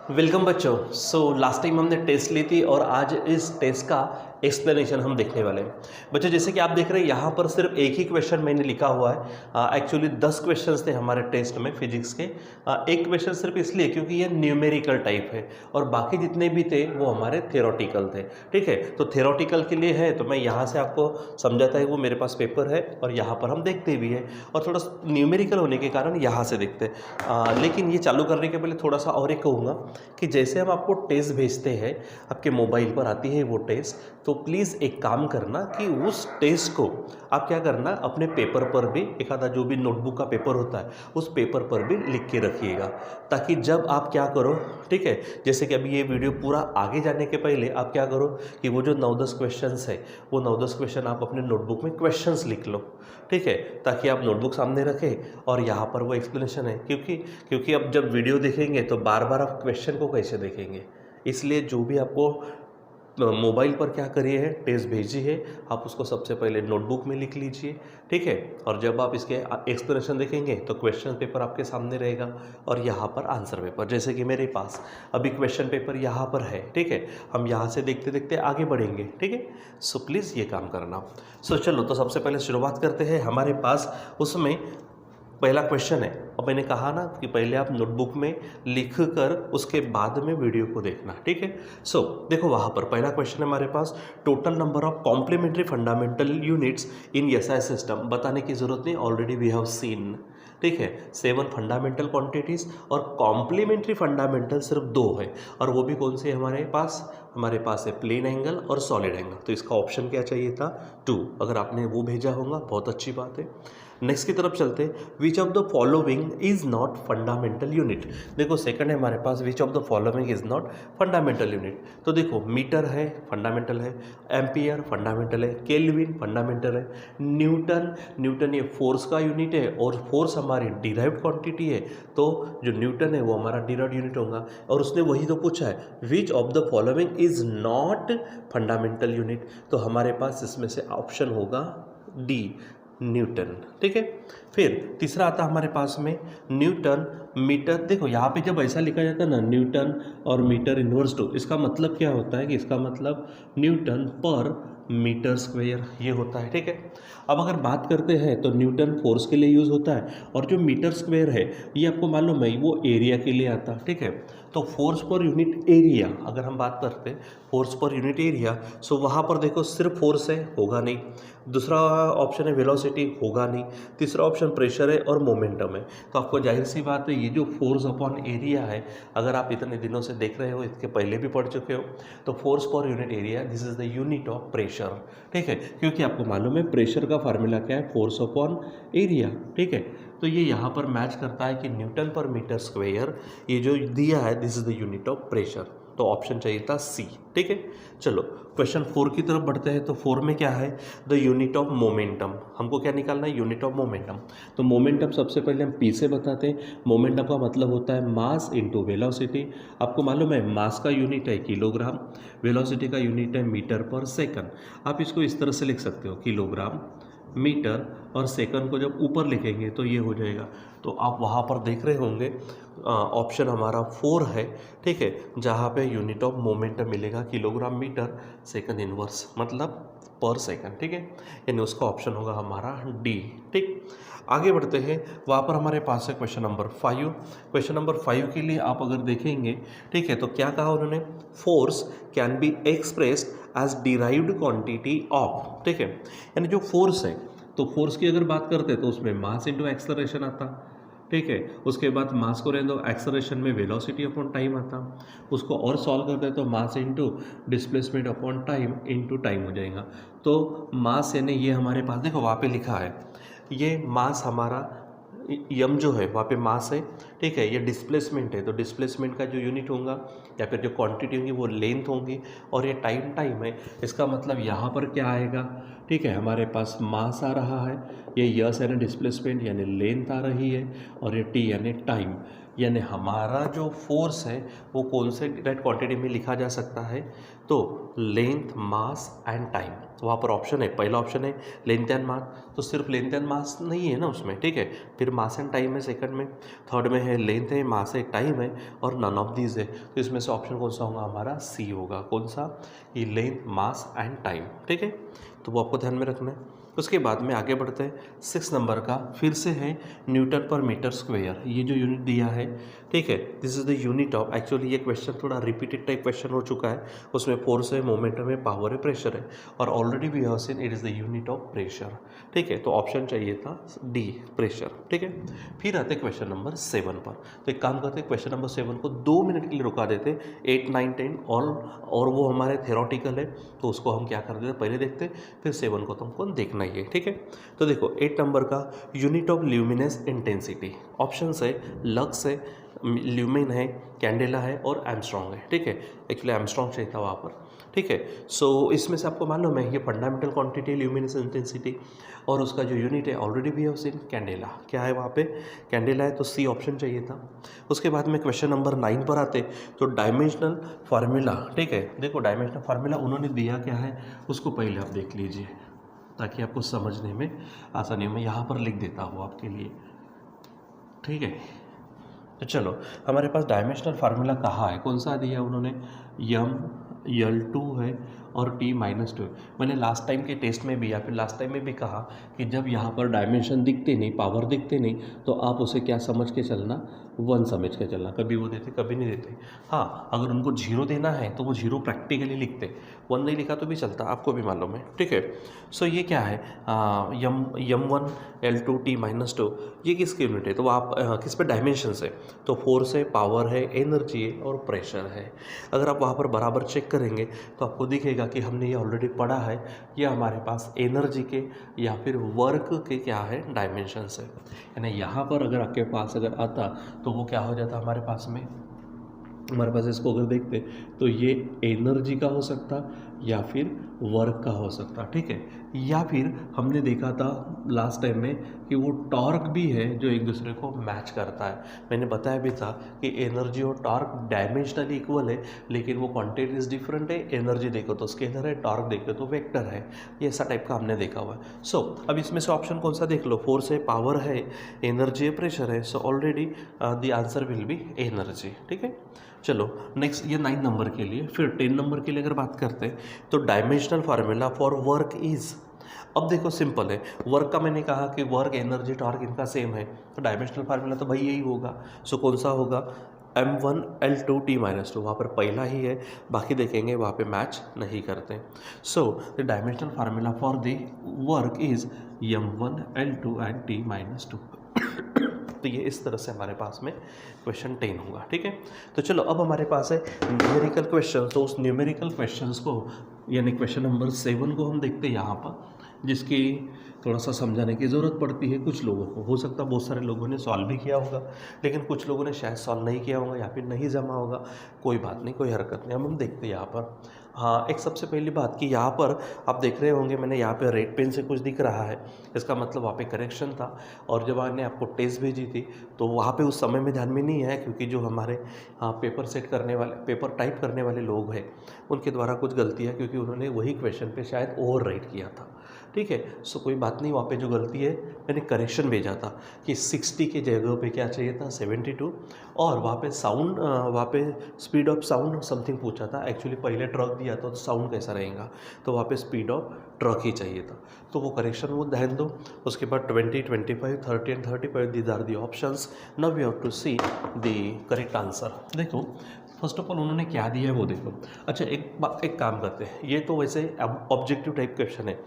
Welcome बच्चों। Last time हमने test ली थी और आज इस टेस्ट का एक्सप्लेनेशन हम देखने वाले हैं। बच्चों जैसे कि आप देख रहे हैं यहाँ पर सिर्फ एक ही क्वेश्चन मैंने लिखा हुआ है। एक्चुअली 10 क्वेश्चंस थे हमारे टेस्ट में फिजिक्स के। एक क्वेश्चन सिर्फ इसलिए क्योंकि ये न्यूमेरिकल टाइप है और बाकी जितने भी थे वो हमारे थ्योरेटिकल थे। ठीक है, तो थ्योरेटिकल के लिए है तो मैं यहाँ से आपको समझाता है, वो मेरे पास पेपर है और यहाँ पर हम देखते भी हैं और थोड़ा न्यूमेरिकल होने के कारण यहाँ से देखते हैं। लेकिन ये चालू करने के पहले थोड़ा सा और एक कहूँगा कि जैसे हम आपको टेस्ट भेजते हैं, आपके मोबाइल पर आती है वो टेस्ट, तो प्लीज़ एक काम करना कि उस टेस्ट को आप क्या करना, अपने पेपर पर भी, एक आधा जो भी नोटबुक का पेपर होता है उस पेपर पर भी लिख के रखिएगा, ताकि जब आप क्या करो, ठीक है, जैसे कि अभी ये वीडियो पूरा आगे जाने के पहले आप क्या करो कि वो जो 9-10 क्वेश्चंस है वो 9-10 क्वेश्चन आप अपने नोटबुक में क्वेश्चंस लिख लो। ठीक है, ताकि आप नोटबुक सामने रखें और यहाँ पर वो एक्सप्लेनेशन है, क्योंकि अब जब वीडियो देखेंगे तो बार बार आप क्वेश्चन को कैसे देखेंगे। इसलिए जो भी आपको मोबाइल पर क्या करिए है, टेस्ट भेजी है, आप उसको सबसे पहले नोटबुक में लिख लीजिए। ठीक है, और जब आप इसके एक्सप्लेनेशन देखेंगे तो क्वेश्चन पेपर आपके सामने रहेगा और यहाँ पर आंसर पेपर, जैसे कि मेरे पास अभी क्वेश्चन पेपर यहाँ पर है। ठीक है, हम यहाँ से देखते देखते आगे बढ़ेंगे। ठीक है, सो प्लीज़ ये काम करना। चलो, तो सबसे पहले शुरुआत करते हैं। हमारे पास उसमें पहला क्वेश्चन है, और मैंने कहा ना कि पहले आप नोटबुक में लिख कर उसके बाद में वीडियो को देखना। ठीक है, देखो वहाँ पर पहला क्वेश्चन है हमारे पास, total number of complementary fundamental units in SI system. बताने की जरूरत नहीं, ऑलरेडी वी हैव सीन। ठीक है, 7 फंडामेंटल क्वांटिटीज़ और कॉम्प्लीमेंट्री फंडामेंटल सिर्फ 2 है, और वो भी कौन से हमारे पास है प्लेन एंगल और सॉलिड एंगल। तो इसका ऑप्शन क्या चाहिए था, 2। अगर आपने वो भेजा होगा बहुत अच्छी बात है। नेक्स्ट की तरफ चलते, which of the following is not fundamental unit. देखो सेकंड है हमारे पास, which of the following is not fundamental unit. तो देखो मीटर है, फंडामेंटल है, एम्पियर फंडामेंटल है, केल्विन फंडामेंटल है, न्यूटन ये फोर्स का यूनिट है और फोर्स हमारी डिराइव्ड क्वांटिटी है, तो जो न्यूटन है वो हमारा डिराइव्ड यूनिट होगा। और उसने वही तो पूछा है, विच of the following is not fundamental unit, तो हमारे पास इसमें से ऑप्शन होगा डी, न्यूटन। ठीक है, फिर तीसरा आता हमारे पास में न्यूटन मीटर। देखो यहाँ पे जब ऐसा लिखा जाता है ना, न्यूटन और मीटर इनवर्स टू, इसका मतलब क्या होता है कि इसका मतलब न्यूटन पर मीटर स्क्वायर ये होता है। ठीक है, अब अगर बात करते हैं तो न्यूटन फोर्स के लिए यूज़ होता है, और जो मीटर स्क्वायर है ये आपको मालूम है वो एरिया के लिए आता है। ठीक है, तो फोर्स पर यूनिट एरिया अगर हम बात करते हैं, फोर्स पर यूनिट एरिया, सो वहाँ पर देखो सिर्फ फोर्स है, होगा नहीं। दूसरा ऑप्शन है वेलोसिटी, होगा नहीं। तीसरा ऑप्शन प्रेशर है और मोमेंटम है। तो आपको जाहिर सी बात है ये जो फोर्स अपॉन एरिया है, अगर आप इतने दिनों से देख रहे हो, इसके पहले भी पढ़ चुके हो, तो force per unit area, this is the unit of pressure. ठीक है, क्योंकि आपको मालूम है प्रेशर का फार्मूला क्या है, फोर्स अपॉन एरिया। ठीक है, तो ये यहाँ पर मैच करता है कि न्यूटन पर मीटर स्क्वायर ये जो दिया है, this is the unit of pressure. तो ऑप्शन चाहिए था सी। ठीक है, चलो क्वेश्चन 4 की तरफ बढ़ते हैं। तो 4 में क्या है, द यूनिट ऑफ मोमेंटम। हमको क्या निकालना है, यूनिट ऑफ मोमेंटम। तो मोमेंटम सबसे पहले हम पी से बताते हैं। मोमेंटम का मतलब होता है मास इंटू वेलोसिटी। आपको मालूम है मास का यूनिट है किलोग्राम, वेलोसिटी का यूनिट है मीटर पर सेकंड। आप इसको इस तरह से लिख सकते हो, किलोग्राम, मीटर और सेकंड को जब ऊपर लिखेंगे तो ये हो जाएगा। तो आप वहाँ पर देख रहे होंगे ऑप्शन हमारा 4 है। ठीक है, जहाँ पे यूनिट ऑफ मोमेंटम मिलेगा किलोग्राम मीटर सेकंड इनवर्स, मतलब पर सेकंड। ठीक है, यानी उसका ऑप्शन होगा हमारा डी। ठीक, आगे बढ़ते हैं। वहाँ पर हमारे पास है क्वेश्चन नंबर 5। क्वेश्चन नंबर 5 के लिए आप अगर देखेंगे, ठीक है, तो क्या कहा उन्होंने, force can be expressed as derived quantity of. ठीक है, यानी जो फोर्स है, तो फोर्स की अगर बात करते हैं तो उसमें मास इंटू एक्सेलरेशन आता। ठीक है, उसके बाद मास को रहने दो, एक्सेलरेशन में वेलोसिटी अपॉन टाइम आता। उसको और सॉल्व करते हैं तो mass into displacement upon time into time हो जाएगा। तो मास यानी ये हमारे पास देखो वहाँ पे लिखा है, ये मास हमारा यम जो है वहाँ पे मास है। ठीक है, ये डिस्प्लेसमेंट है, तो डिस्प्लेसमेंट का जो यूनिट होगा या फिर जो क्वांटिटी होगी वो लेंथ होगी, और ये टाइम है। इसका मतलब यहाँ पर क्या आएगा, ठीक है, हमारे पास मास आ रहा है, ये यस यानी डिस्प्लेसमेंट यानी लेंथ आ रही है, और ये टी यानी टाइम, यानी हमारा जो फोर्स है वो कौन से डायरेक्ट क्वांटिटी में लिखा जा सकता है, तो लेंथ मास एंड टाइम। तो वहाँ पर ऑप्शन है, पहला ऑप्शन है लेंथ एंड मास, तो सिर्फ लेंथ एंड मास नहीं है ना उसमें, ठीक है, फिर मास एंड टाइम है सेकंड में, थर्ड में है लेंथ है, मास है, टाइम है, और नन ऑफ दीज है। तो इसमें से ऑप्शन कौन सा होगा हमारा, सी होगा। कौन सा, ये लेंथ मास एंड टाइम, ठीक है, तो वो आपको ध्यान में रखना है। उसके बाद में आगे बढ़ते हैं 6 नंबर का, फिर से है न्यूटन पर मीटर स्क्वायर, ये जो यूनिट दिया है, ठीक है, this is the unit of, actually ये क्वेश्चन थोड़ा रिपीटेड टाइप क्वेश्चन हो चुका है, उसमें फोर्स है, मोमेंटम है, पावर है, प्रेशर है, और already we have seen it is the unit of pressure, ठीक है, तो ऑप्शन चाहिए था डी प्रेशर, ठीक है। फिर आते क्वेश्चन नंबर 7 पर, तो एक काम करते हैं क्वेश्चन नंबर 7 को 2 मिनट के लिए रुका देते, 8, 9, 10 और वो हमारे थेरोटिकल है, तो उसको हम क्या कर देते पहले देखते, फिर 7 को तुमको देखना ही है, ठीक है। तो देखो 8 नंबर का unit of luminous intensity, option है लक्स है, ल्यूमिन है, कैंडेला है, और एमस्ट्रॉन्ग है, ठीक है, एक्चुअली एमस्ट्रॉन्ग चाहिए था वहाँ पर, ठीक है। सो इसमें से आपको मालूम है ये फंडामेंटल क्वांटिटी ल्यूमिनस इंटेंसिटी, और उसका जो यूनिट है already we have seen candela, क्या है वहाँ पे कैंडेला है, तो सी ऑप्शन चाहिए था। उसके बाद में क्वेश्चन नंबर 9 पर आते, तो डायमेंशनल फार्मूला, ठीक है, देखो डायमेंशनल फार्मूला उन्होंने दिया क्या है उसको पहले आप देख लीजिए ताकि आपको समझने में आसानी हो। मैं यहाँ पर लिख देता हूँ आपके लिए, ठीक है। तो चलो हमारे पास डायमेंशनल फार्मूला कहाँ है, कौन सा दिया उन्होंने, L2 है और T-2। मैंने लास्ट टाइम के टेस्ट में भी या फिर लास्ट टाइम में भी कहा कि जब यहाँ पर डायमेंशन दिखते नहीं, पावर दिखते नहीं, तो आप उसे क्या समझ के चलना, 1 समझ के चलना, कभी वो देते कभी नहीं देते। हाँ, अगर उनको 0 देना है तो वो 0 प्रैक्टिकली लिखते, 1 नहीं लिखा तो भी चलता, आपको भी मालूम है, ठीक है। सो ये क्या है, M1 L2 T-2, ये किसकी यूनिट है, तो आप किस पे डायमेंशन है, तो फोर्स है, पावर है, एनर्जी है, और प्रेशर है। अगर आप वहाँ पर बराबर चेक करेंगे तो आपको दिखेगा कि हमने ये ऑलरेडी पढ़ा है, ये हमारे पास एनर्जी के या फिर वर्क के क्या है डायमेंशंस है, यानी यहाँ पर अगर आपके पास अगर आता तो वो क्या हो जाता हमारे पास में, हमारे पास इसको अगर देखते तो ये एनर्जी का हो सकता या फिर वर्क का हो सकता, ठीक है, या फिर हमने देखा था लास्ट टाइम में कि वो टॉर्क भी है जो एक दूसरे को मैच करता है। मैंने बताया भी था कि एनर्जी और टॉर्क डायमेंशनली इक्वल है, लेकिन वो क्वांटिटीज डिफरेंट है, एनर्जी देखो तो स्केलर है, टॉर्क देखो तो वेक्टर है, ये ऐसा टाइप का हमने देखा हुआ है। सो अब इसमें से ऑप्शन कौन सा देख लो, फोर्स है, पावर है, एनर्जी है, प्रेशर है, so already the answer will be energy, ठीक है। चलो नेक्स्ट, ये 9 नंबर के लिए। फिर 10 नंबर के लिए अगर बात करते हैं तो dimensional formula for work is, अब देखो सिंपल है, वर्क का मैंने कहा कि वर्क, एनर्जी, टॉर्क इनका सेम है, तो डायमेंशनल फार्मूला तो भाई यही होगा। सो कौन सा होगा, M1 L2 T-2, वहाँ पर पहला ही है, बाकी देखेंगे वहाँ पे मैच नहीं करते। So the dimensional formula for the work is M1 L2 and T-2। तो ये इस तरह से हमारे पास में क्वेश्चन 10 होगा, ठीक है। तो चलो अब हमारे पास है न्यूमेरिकल क्वेश्चन, तो उस न्यूमेरिकल क्वेश्चंस को यानी क्वेश्चन नंबर 7 को हम देखते हैं यहाँ पर, जिसकी थोड़ा सा समझाने की ज़रूरत पड़ती है कुछ लोगों को। हो सकता है बहुत सारे लोगों ने सॉल्व भी किया होगा, लेकिन कुछ लोगों ने शायद सॉल्व नहीं किया होगा या फिर नहीं जमा होगा, कोई बात नहीं, कोई हरकत नहीं, हम देखते हैं यहाँ पर। हाँ, एक सबसे पहली बात कि यहाँ पर आप देख रहे होंगे मैंने यहाँ पे रेड पेन से कुछ दिख रहा है, इसका मतलब वहाँ पे करेक्शन था। और जब मैंने आपको टेस्ट भेजी थी तो वहाँ पे उस समय में ध्यान में नहीं है, क्योंकि जो हमारे पेपर सेट करने वाले, पेपर टाइप करने वाले लोग हैं, उनके द्वारा कुछ गलती है, क्योंकि उन्होंने वही क्वेश्चन पे शायद ओवर राइट किया था, ठीक है। सो कोई बात नहीं, वहाँ पे जो गलती है मैंने करेक्शन भेजा था कि 60 के जगह पे क्या चाहिए था 72, और वहाँ पे साउंड, वहाँ पे स्पीड ऑफ साउंड समथिंग पूछा था, एक्चुअली पहले ट्रक दिया था तो साउंड कैसा रहेगा, तो वहाँ पे स्पीड ऑफ ट्रक ही चाहिए था, तो वो करेक्शन वो ध्यान दो। उसके बाद 20, 25, 30 and 35 these are the options. Now we have to see the correct answer. देखो फर्स्ट ऑफ ऑल उन्होंने क्या दिया है वो देखो। अच्छा एक काम करते हैं, ये तो वैसे ऑब्जेक्टिव टाइप क्वेश्चन है।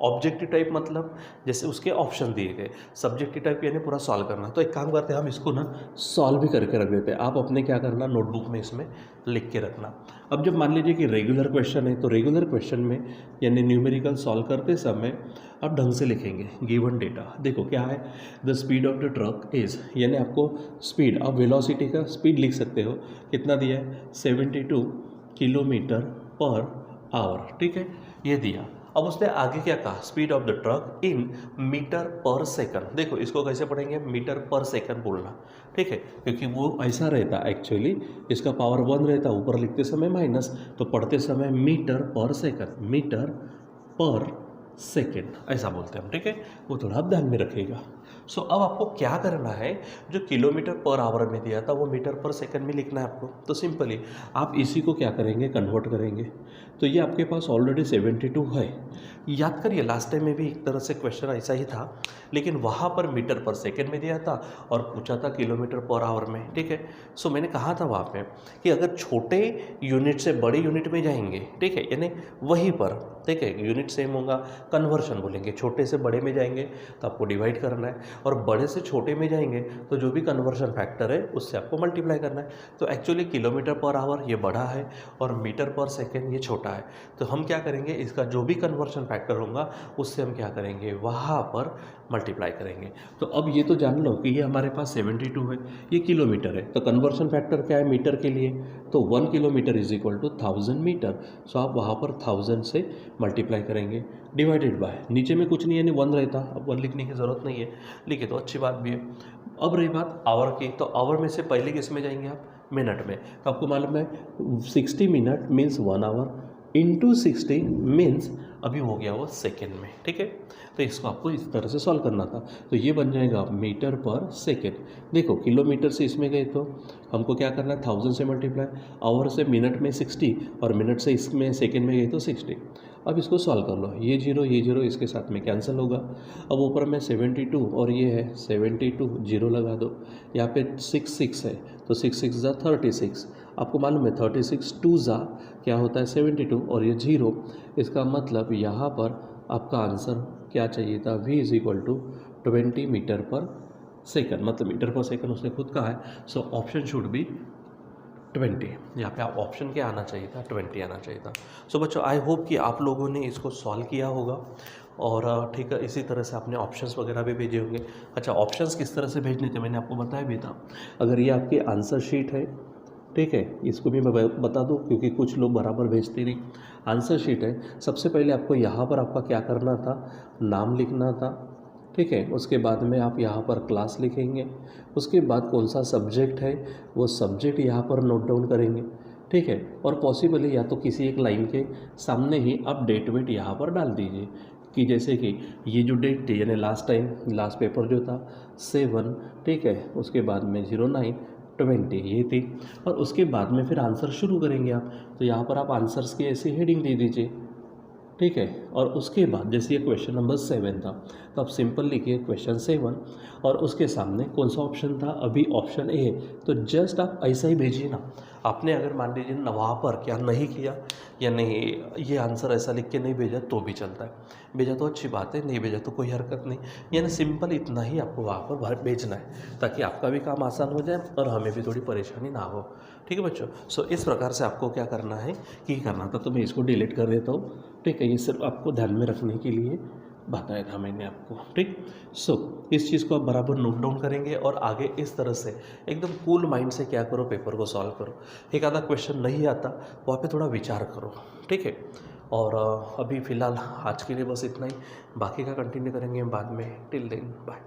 ऑब्जेक्टिव टाइप मतलब जैसे उसके ऑप्शन दिए गए, सब्जेक्टिव टाइप यानी पूरा सॉल्व करना। तो एक काम करते हैं हम इसको ना सॉल्व भी करके रख देते हैं, आप अपने क्या करना नोटबुक में इसमें लिख के रखना। अब जब मान लीजिए कि रेगुलर क्वेश्चन है, तो रेगुलर क्वेश्चन में यानी न्यूमेरिकल सॉल्व करते समय आप ढंग से लिखेंगे गिवन डेटा। देखो क्या है, the speed of the truck is, यानी आपको स्पीड, आप वेलोसिटी का स्पीड लिख सकते हो, कितना दिया है 72 किलोमीटर पर आवर, ठीक है, ये दिया। अब उसने आगे क्या कहा, speed of the truck in metre per second. देखो इसको कैसे पढ़ेंगे, मीटर पर सेकंड बोलना, ठीक है, क्योंकि वो ऐसा रहता एक्चुअली, इसका पावर 1 रहता, ऊपर लिखते समय माइनस, तो पढ़ते समय मीटर पर सेकंड, मीटर पर सेकेंड ऐसा बोलते हैं हम, ठीक है, वो थोड़ा आप ध्यान में रखिएगा। सो अब आपको क्या करना है, जो किलोमीटर पर आवर में दिया था वो मीटर पर सेकंड में लिखना है आपको। तो सिंपली आप इसी को क्या करेंगे, कन्वर्ट करेंगे। तो ये आपके पास ऑलरेडी 72 है। याद करिए लास्ट टाइम में भी एक तरह से क्वेश्चन ऐसा ही था, लेकिन वहाँ पर मीटर पर सेकंड में दिया था और पूछा था किलोमीटर पर आवर में, ठीक है। सो मैंने कहा था वहाँ पे कि अगर छोटे यूनिट से बड़े यूनिट में जाएंगे, ठीक है, यानी वहीं पर, ठीक है, यूनिट सेम होगा, कन्वर्शन बोलेंगे, छोटे से बड़े में जाएंगे तो आपको डिवाइड करना है, और बड़े से छोटे में जाएंगे तो जो भी कन्वर्शन फैक्टर है उससे आपको मल्टीप्लाई करना है। तो एक्चुअली किलोमीटर पर आवर ये बड़ा है और मीटर पर सेकेंड ये छोटा है, तो हम क्या करेंगे, इसका जो भी कन्वर्शन फैक्टर होगा उससे हम क्या करेंगे, वहाँ पर मल्टीप्लाई करेंगे। तो अब ये तो जान लो कि ये हमारे पास 72 है, ये किलोमीटर है, तो कन्वर्शन फैक्टर क्या है मीटर के लिए, तो 1 kilometre is equal to 1000 metre. So आप वहाँ पर 1000 से मल्टीप्लाई करेंगे, डिवाइडेड बाय, नीचे में कुछ नहीं है, यानी 1 रहता, अब 1 लिखने की ज़रूरत नहीं है, लिखे तो अच्छी बात भी है। अब रही बात आवर की, तो आवर में से पहले किस में जाएंगे आप, मिनट में। तो आपको मालूम है 60 minute means 1 our into 60 means अभी हो गया वो सेकेंड में, ठीक है। तो इसको आपको इस तरह से सॉल्व करना था, तो ये बन जाएगा मीटर पर सेकेंड। देखो किलोमीटर से इसमें गए तो हमको क्या करना है, 1000 से मल्टीप्लाई, आवर से मिनट में 60 और मिनट से इसमें सेकेंड में गए तो 60। अब इसको सॉल्व कर लो, ये जीरो इसके साथ में कैंसिल होगा। अब ऊपर में 72 और ये है 72, जीरो लगा दो, यहाँ पे 6 है तो 6 ज़ा 36, आपको मालूम है 36 2 ज़ा क्या होता है 72 और ये जीरो, इसका मतलब यहाँ पर आपका आंसर क्या चाहिए था, v is equal to 20 metre per second, मतलब मीटर पर सेकंड उसने खुद कहा है। सो ऑप्शन शुड बी 20, यहाँ पे आप ऑप्शन क्या आना चाहिए था, 20 आना चाहिए था। सो बच्चों आई होप कि आप लोगों ने इसको सॉल्व किया होगा, और ठीक है, इसी तरह से आपने ऑप्शंस वगैरह भी भेजे होंगे। अच्छा, ऑप्शंस किस तरह से भेजने थे मैंने आपको बताया भी था। अगर ये आपकी आंसर शीट है, ठीक है, इसको भी मैं बता दूं क्योंकि कुछ लोग बराबर भेजते नहीं। आंसर शीट है, सबसे पहले आपको यहाँ पर आपका क्या करना था, नाम लिखना था, ठीक है, उसके बाद में आप यहाँ पर क्लास लिखेंगे, उसके बाद कौन सा सब्जेक्ट है वो सब्जेक्ट यहाँ पर नोट डाउन करेंगे, ठीक है, और पॉसिबली या तो किसी एक लाइन के सामने ही आप डेट वेट यहाँ पर डाल दीजिए, कि जैसे कि ये जो डेट थी यानी लास्ट टाइम लास्ट पेपर जो था 7, ठीक है, उसके बाद में 09/20 ये थी, और उसके बाद में फिर आंसर शुरू करेंगे आप। तो यहाँ पर आप आंसर्स की ऐसी हेडिंग दे दीजिए, ठीक है, और उसके बाद जैसे ये क्वेश्चन नंबर 7 था तो आप सिंपल लिखिए क्वेश्चन 7 और उसके सामने कौन सा ऑप्शन था, अभी ऑप्शन ए है, तो जस्ट आप ऐसा ही भेजिए ना। आपने अगर मान लीजिए ना वहाँ पर क्या नहीं किया या नहीं ये आंसर ऐसा लिख के नहीं भेजा तो भी चलता है, भेजा तो अच्छी बात है, नहीं भेजा तो कोई हरकत नहीं, यानी सिंपल इतना ही आपको वहाँ पर भेजना है ताकि आपका भी काम आसान हो जाए और हमें भी थोड़ी परेशानी ना हो, ठीक है बच्चों। सो इस प्रकार से आपको क्या करना है कि करना था, तो मैं इसको डिलीट कर देता हूँ, ठीक है, ये सिर्फ आपको ध्यान में रखने के लिए बताया था मैंने आपको, ठीक। सो इस चीज़ को आप बराबर नोट डाउन करेंगे और आगे इस तरह से एकदम कूल माइंड से क्या करो, पेपर को सॉल्व करो। एक आधा क्वेश्चन नहीं आता वहाँ पे थोड़ा विचार करो, ठीक है। और अभी फ़िलहाल आज के लिए बस इतना ही, बाकी का कंटिन्यू करेंगे बाद में। Till then bye.